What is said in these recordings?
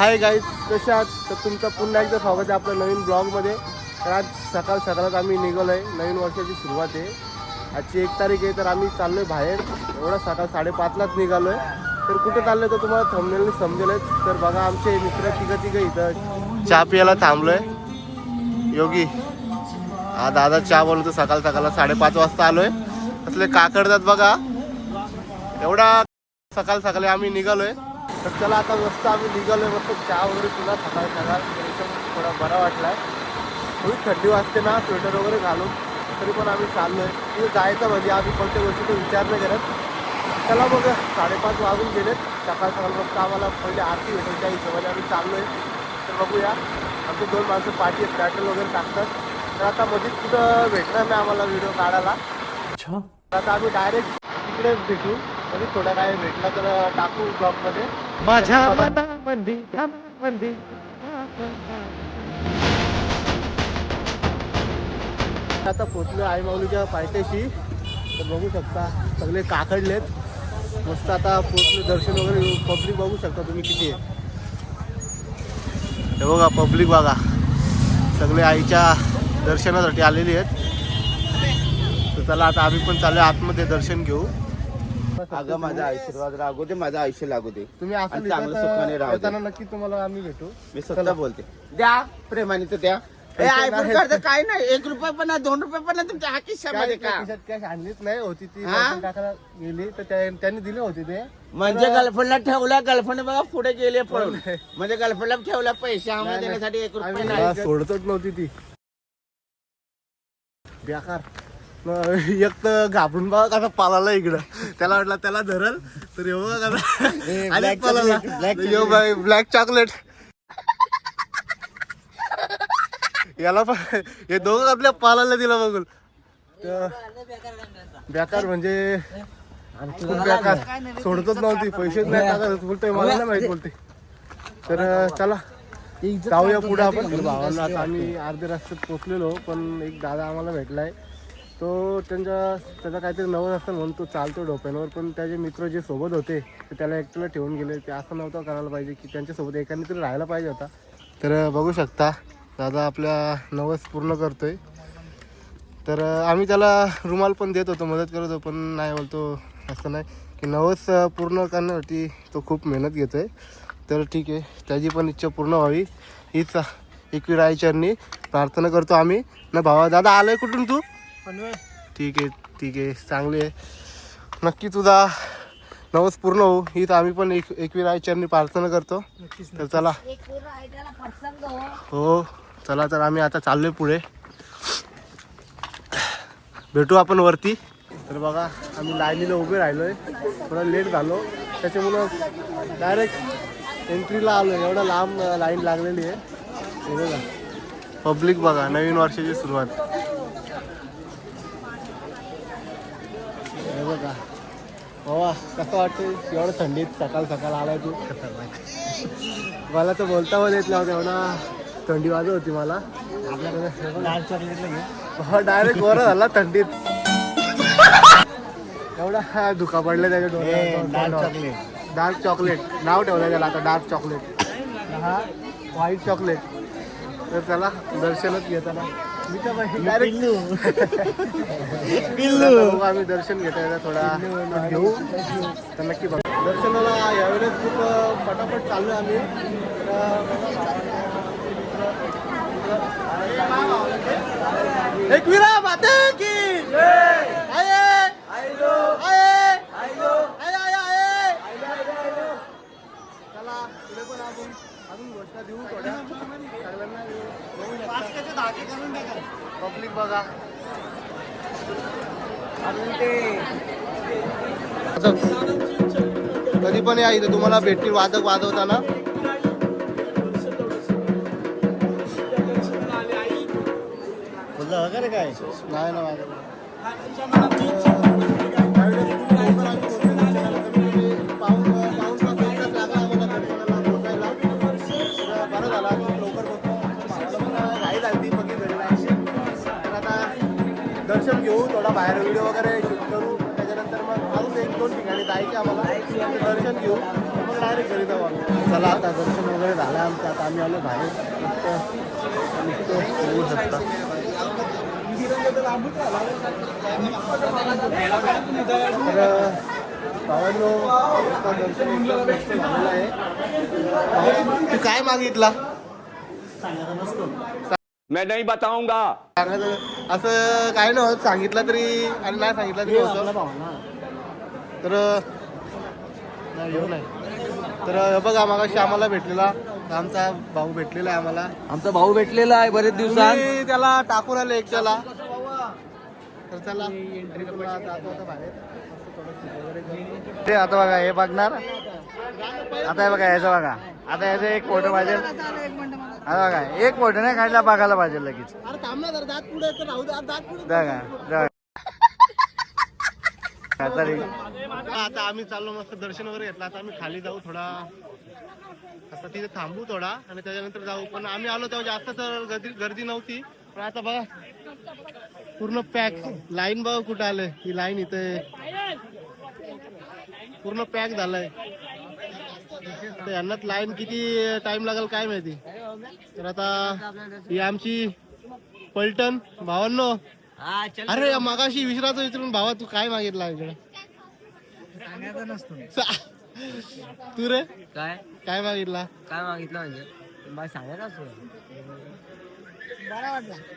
Hi guys, कसे आहात? तर तुमचं पुन्हा एकदा स्वागत आहे आपल्या नवीन ब्लॉगमध्ये. तर आज सकाळच आम्ही निघालो आहे. नवीन वर्षाची सुरुवात आहे. आजची 1 तारीख आहे. तर आम्ही चाललो आहे बाहेर. एवढा सकाळ 5:30लाच निघालो आहे. तर कुठे चाललो आहे तर तुम्हाला थंबनेलने समजेलच. तर बघा, आमचे मित्र तिघं इथं चहा पियाला थांबलो आहे. योगी हा दादा चहा बोलतो. सकाळ 5:30 वाजता आलो आहे. असले का करतात बघा. एवढा सकाळी आम्ही निघालो आहे. तर चला आता मस्त आम्ही निघालोय. मस्त चहा वगैरे तुला सकाळ एकदम थोडा बरा वाटला आहे. थोडी थंडी वाजते ना, स्वेटर वगैरे घालून, तरी पण आम्ही चाललो आहे. तिथे जायचं म्हणजे आम्ही कोणत्या गोष्टीचा विचार नाही करत. चला बघ, 5:30 वाजून गेलेत. सकाळ मस्त आम्हाला पहिले आरती भेटेल त्या हिशोबाने आम्ही चाललो आहे. तर बघूया, आमचे 2 माणसं पाठी आहेत, पेट्रोल वगैरे टाकतात. तर आता मध्येच कुठं भेटणार नाही आम्हाला व्हिडिओ काढायला. आता आम्ही डायरेक्ट तिकडे भेटू. म्हणजे थोडा काय भेटला तर टाकू ब्लॉगमध्ये. माझ्या मनामंदी ध्यानामंदी. आता पोचलो आई माऊलीच्या पायथ्याशी. तर बघू शकता सगळे काकडलेत. मस्त आता पोचलो. दर्शन वगैरे, पब्लिक बघू शकता तुम्ही किती आहे. हे बघा पब्लिक बघा, सगळे आईच्या दर्शनासाठी आलेली आहेत. तर चला आता आम्ही पण चालू आतमध्ये दर्शन घेऊ. अगं माझा आशीर्वाद लागू दे, माझं आयुष्य लागू दे. तुम्ही असं आणि चांगलं सुखाने राहू दे. येताना नक्की तुम्हाला आम्ही भेटू. मी स्वतः बोलते, द्या प्रेमाने तर द्या. आयफोन कर्ज काय नाही, 1 रुपया पण नाही, 2 रुपये पण नाही तुमच्या हा खिशामध्ये का? खिशात कॅश आणलीच नाही होती. ती हा? टाकायला गेली तर त्यांनी दिले होते ते. म्हणजे गर्लफ्रेंडला ठेवला, गर्लफ्रेंड बघा पुढे गेले पळून. म्हणजे गर्लफ्रेंडला ठेवला, पैसे आम्हाला देण्यासाठी 1 रुपये नाही. मला सोडतच नव्हती ती. बेकार. एक तर घाबरून बघा कसा पालाला इकडं. त्याला वाटलं त्याला धरल तर एवढं कसा आणि पालाला. ब्लॅक चॉकलेट याला पण हे दोघं आपल्या पालाला दिला बघून. बेकार म्हणजे खूप बेकार. सोडतच नव्हती, पैसेच नाही टाकत बोलतोय. मला नाही माहित बोलते. तर चला जाऊया पुढे आपण. भावांना आता आम्ही अर्ध्या रस्त्यात पोचलेलो, पण एक दादा आम्हाला भेटलाय. तो त्याचा काहीतरी नवस असतं म्हणून तो चालतो डोक्यावर. पण त्याचे मित्र जे सोबत होते ते त्याला एकट्याला ठेवून गेले. ते असं नव्हतं करायला पाहिजे की त्यांच्यासोबत एकाने तरी राहायला पाहिजे होता. तर बघू शकता दादा आपल्या नवस पूर्ण करतोय. तर आम्ही त्याला रुमाल पण देत होतो, मदत करत होतो, पण नाही बोलतो असं नाही की नवस पूर्ण करण्यासाठी तो खूप मेहनत घेतो आहे. तर ठीक आहे, त्याची पण इच्छा पूर्ण व्हावी हीच एकविरा आईचरणी प्रार्थना करतो आम्ही ना. भावा दादा आलाय कुठून तू? ठीक आहे, चांगली आहे. नक्की तुझा नवस पूर्ण हो हीच आम्ही पण एकविरा आईचरणी प्रार्थना करतो. तर चला हो चला, तर आम्ही आता चाललोय पुढे. भेटू आपण वरती. तर बघा आम्ही लाईनीला उभे राहिलोय. थोडा लेट झालो त्याच्यामुळं डायरेक्ट एंट्रीला आलो. एवढा लांब लाईन लागलेली आहे. हे बघा पब्लिक बघा, नवीन वर्षाची सुरुवात. हे बघा बाबा कसं वाटतं एवढं थंडीत सकाळ आलाय तू. मला तर बोलता पण येत नव्हतं, एवढा थंडी वाजत होती मला. डायरेक्ट वर झाला थंडीत. एवढा धुका पडला त्याच्या डोळ्यात. डार्क चॉकलेट नाव ठेवलं त्याला आता, डार्क चॉकलेट. हा व्हाईट चॉकलेट. तर चला दर्शनच घेताना मी तर डायरेक्ट आम्ही दर्शन घेता थोडा घेऊ. तर नक्की बघा दर्शनाला यावेळेस खूप पटापट चालू आहे आम्ही. एकविरा माता की चला पुढे पण आपण अजून घोषणा देऊ थोड्या सगळ्यांना. पब्लिक बघा कधी पण या इथे तुम्हाला भेटतील वादक वाजवताना. काय नाही ना वाजव. बरं झाला लवकर घाई झाली बघी भेटला. तर आता दर्शन घेऊ, थोडा बाहेर व्हिडिओ वगैरे शूट करू. त्याच्यानंतर मग अजून 1-2 ठिकाणी जायचे आम्हाला. दर्शन घेऊ. डायरेक्ट घरी जाऊ आम्ही. चला आता दर्शन वगैरे झालं आमचं. आता आम्ही आलो बाहेर. निघतो येऊ शकता. तर भावांनो दर्शन एकदम मस्त झालेलं आहे. तू काय मागितला? मैं नहीं बताऊंगा. सांगायचं असं काय नव्हतं. सांगितलं तरी आणि नाही सांगितलं तरी होतं. तर नाही येऊ नाही. तर हे बघा मागाशी आम्हाला भेटलेला आमचा भाऊ भेटलेला आहे आम्हाला. आमचा भाऊ भेटलेला आहे बरेच दिवसात. मी त्याला टाकून आले एकट्याला. तर चला एंट्री जातो आता बाहेर. ते आता बघा हे बघणार. आता हे बघा याचं बघा. आता याचं एक फोटो पाहिजे. आता बघा एक फोटो नाही काढला बघायला पाहिजे लगेच. अरे थांब ना जरा दात पुढे तर राहू दे. दात पुढे बघा तरी आता आम्ही चाललो मस्त दर्शन वगैरे घेतलं. आता आम्ही खाली जाऊ थोडा. आता तिथे थांबू थोडा आणि त्याच्यानंतर जाऊ. पण आम्ही आलो तेव्हा जास्त तर गर्दी नव्हती. पण आता बघा पूर्ण पॅक. लाईन बघा कुठं आलंय. ही लाईन इथे पूर्ण पॅक झालंय. तर यांनाच लाईन किती टाइम लागेल काय माहिती. तर आता ही आमची पलटण भावांनो. अरे मगाशी विचारून भावा तू काय मागितला इकडे? तू रे काय काय मागितला? काय मागितलं म्हणजे मला सांगायला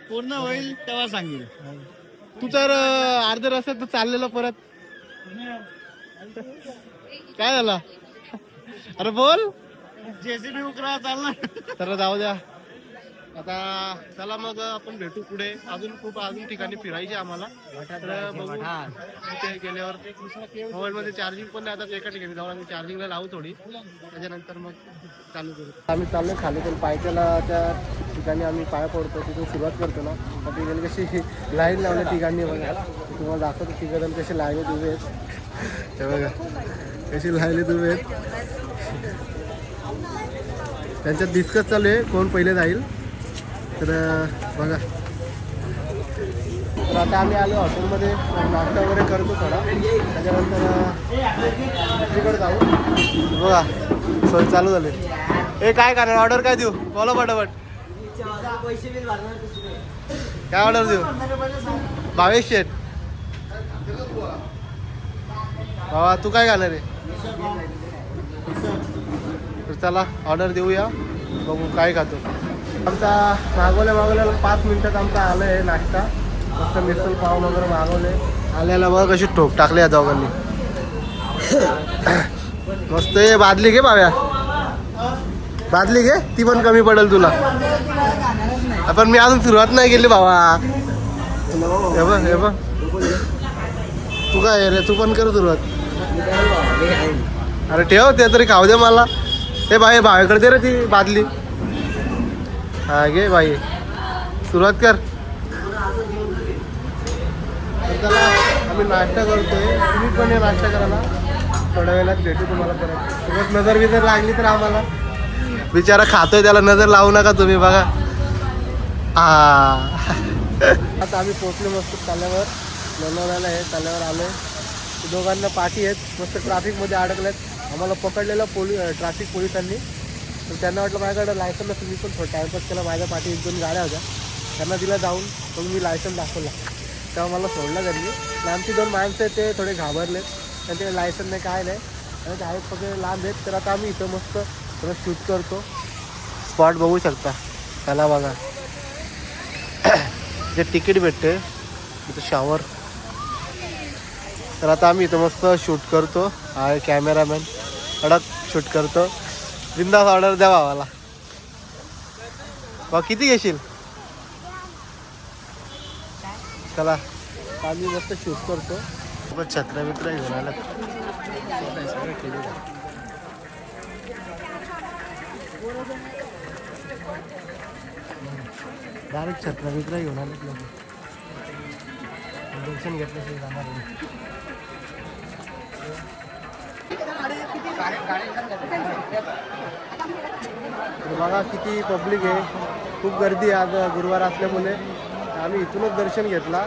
पूर्ण होईल तेव्हा सांगेल. तू तर अर्धे रस्त्यात चाललेलं परत काय झालं? अरे बोल. जेसीबी उकरा चालणार. तर जाऊ द्या आता. चला मग आपण भेटू पुढे. अजून ठिकाणी फिरायचे आम्हाला. तर बघू तिथे गेल्यावर मोबाईल मध्ये चार्जिंग पण नाही. आता एका ठिकाणी जाऊन आम्ही चार्जिंगला लावू थोडी. त्याच्यानंतर मग चालू करू. आम्ही चाललो खाली पण पायथ्याला त्या ठिकाणी आम्ही पाया पडतो. तिथून सुरुवात करतो ना. तर तिकडे कशी लाईन लावल्या ठिकाणी बघा. तुम्हाला दाखवतो तिकडे कशी लाईनीत उभे आहेत. ते बघा कशी लाईनीत उभे आहेत. त्यांच्यात डिस्कस चालू आहे कोण पहिले जाईल. तर बघा. तर आता आम्ही आलो हॉटेलमध्ये नाश्ता वगैरे करतो थोडा. त्याच्यानंतर दुसरीकडे जाऊ. बघा सोय चालू झाली. हे काय करणार? ऑर्डर काय देऊ? बोला पटापट. काय ऑर्डर देऊ? भावेश शेठ बाबा तू काय खाणार आहे? तर चला ऑर्डर देऊया. बघू काय खातो. आमचा मागवल्या 5 मिनिटात आमचा आलं आहे नाश्ता. मस्त मिसल पाव वगैरे मागवले. आल्याला बघा कशी ठोक टाकले या दोघांनी. मस्त आहे. बादली घे बाव्या. बादली घे. ती पण कमी पडेल तुला. आपण मी अजून सुरुवात नाही केली भावा. हे बघ हे बघ. तू काय रे? तू पण कर सुरुवात. अरे ठेव ते तरी खाऊ दे मला. हे बाई भावेकडे दे रे ती बादली. हा घे बाई सुरुवात कर. चला आम्ही नाश्ता करतोय. तुम्ही पण नाश्ता करायला. थोड्या वेळात भेटू तुम्हाला परत. सोबत नजर बिजर लागली तर आम्हाला. बिचारा खातोय त्याला नजर लावू नका तुम्ही. बघा आता आम्ही पोचलो मस्त ताल्यावर. लोणावळ्याला आहे ताल्यावर आलोय. दोघांना पाठी आहेत. मस्त ट्रॅफिकमध्ये अडकल्यात. आम्हाला पकडलेलं ट्रॅफिक पोलिसांनी. तर त्यांना वाटलं माझ्याकडे लायसन नसेल. मी पण थोडं टाइमपास केला. माझ्या पाठी 1-2 गाड्या होत्या. त्यांना दिला जाऊन. मग मी लायसन दाखवला. तेव्हा मला सोडलं घरी. आमची 2 माणसं आहेत ते थोडे घाबरलेत. त्यांच्याकडे लायसन नाही काय नाही. आणि ते आहेत वगैरे लांब आहेत. तर आता आम्ही इथं मस्त थोडं शूट करतो. स्पॉट बघू शकता. त्याला बघा जे तिकीट भेटते इथं शॉवर. तर आता आम्ही इथं मस्त शूट करतो. हा कॅमेरामॅन कडक शूट करतो. बिंदास ऑर्डर द्या भावाला. बघ किती घेशील? चला आम्ही मस्त शूट करतो. छत्र्या बित्र्या घेऊन आला. डायरेक्ट छत्र्या बित्र्या घेऊन आलेत लोक. दर्शन घेतल्याशिवाय जाणार नाही. बघा किती पब्लिक आहे. खूप गर्दी आहे आज गुरुवार असल्यामुळे. आम्ही इथूनच दर्शन घेतला.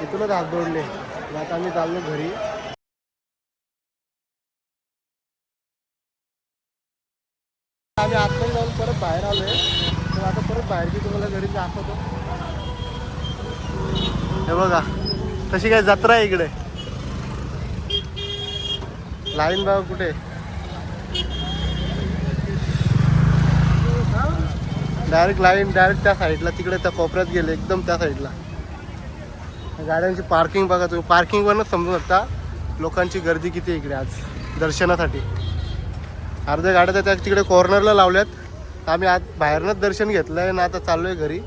इथूनच हात जोडले. आता आम्ही चाललो घरी. बाहेर आलोय तर आता परत बाहेरची तुम्हाला घरी दाखवतो. हे बघा तशी काय जत्रा आहे इकडे. लाईन बघा कुठे. डायरेक्ट लाईन डायरेक्ट त्या साईडला तिकडे त्या कोपऱ्यात गेले एकदम त्या साईडला. गाड्यांची पार्किंग बघा तुम्ही. पार्किंगवरच समजू शकता लोकांची गर्दी किती इकडे आज दर्शनासाठी. अर्ध्या गाड्या तर त्या तिकडे कॉर्नरला लावल्यात. आम्ही आज बाहेरनंच दर्शन घेतलं आहे ना आता चाललो आहे घरी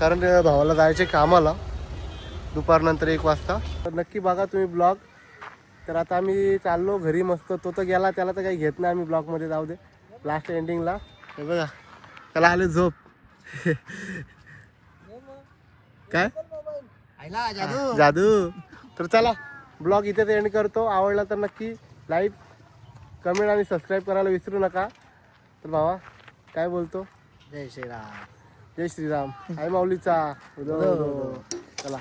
कारण भावाला जायचे कामाला दुपारनंतर 1 वाजता. तर नक्की बघा तुम्ही ब्लॉग. तर आता आम्ही चाललो घरी मस्त. तो तर गेला त्याला तर काही घेत नाही आम्ही ब्लॉगमध्ये. जाऊ दे लास्ट एंडिंगला. हे बघा त्याला आले झोप. काय जादू. तर चला ब्लॉग इथेच एंड करतो. आवडला तर नक्की लाईक कमेंट आणि सबस्क्राईब करायला विसरू नका. तर भावा काय बोलतो. जय श्रीराम. जय श्रीराम. आई माऊलीचा. चला.